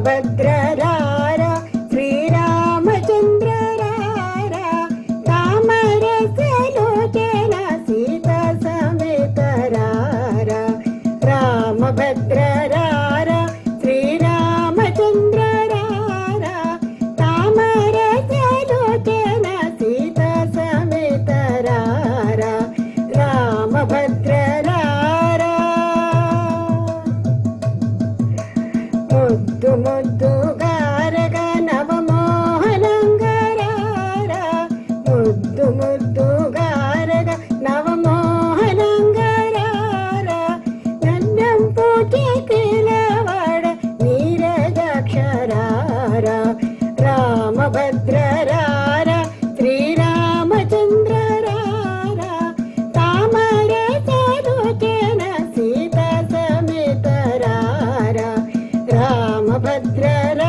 రామభద్రరార శ్రీరామచంద్ర రార తామరసలోచన సీత సమేత రార రామభద్రరార శ్రీరామచంద్ర రార తామరసలోచన సీత సమేత రార రామభద్రరార ముద్దు ముద్దుగారగ నవమోహనంగరార ముద్దు ముద్దుగారగ నవమోహనంగరార నన్నం పూటి పిలవాడ నీరజాక్షరార రామభద్రరార శ్రీరామచంద్ర రార తామరసలోచన సీత సమేత రార రామభద్రరార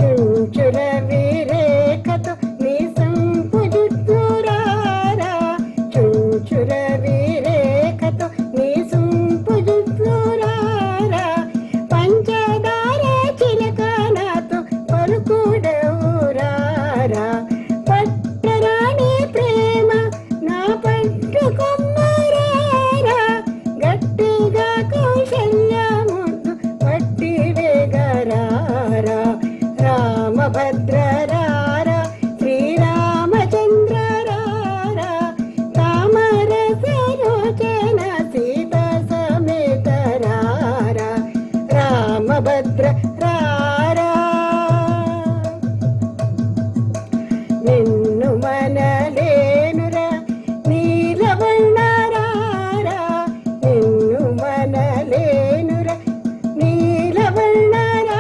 చుంచుల విరేఖతో నీ సంపుజుత్తురార చుంచుల విరేఖతో నీ సంపుజుత్తురార పంచదార చిలకనాతో పలుకుడవురార పట్టరాణి ప్రేమ నా పట్టుకొమ్మరార గట్టిగా కౌశల్యముద్దు పట్టి వేగరార రామభద్రరార శ్రీరామచంద్ర రార తామరసలోచన సీత సమేత రార రామభద్రరార నిన్ను మనలేనురా నీలవర్ణరార నిన్ను మనలేనురా నీలవర్ణరార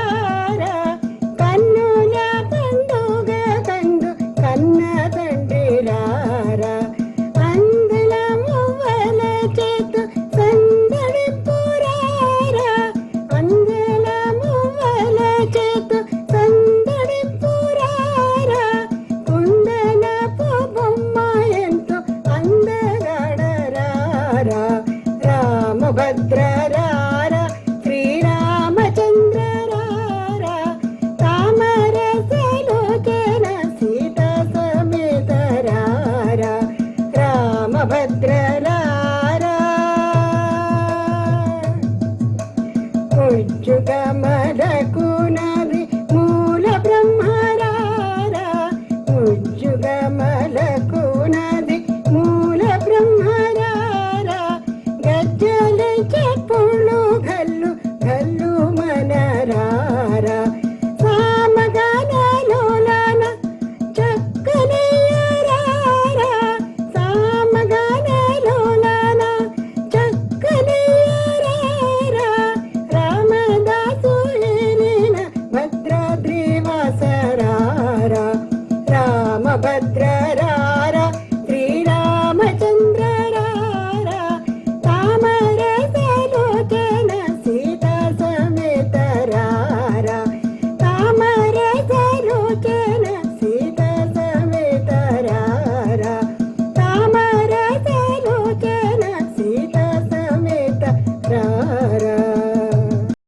కన్నుల పండుగ కందు కన్న తండ్రి రార అందుల మువ్వల చేతు సందడి పురార అందుల మువ్వల చేతు సందడి పురార కుందనపు బొమ్మ ఎంతో అందగాడరార రామభద్ర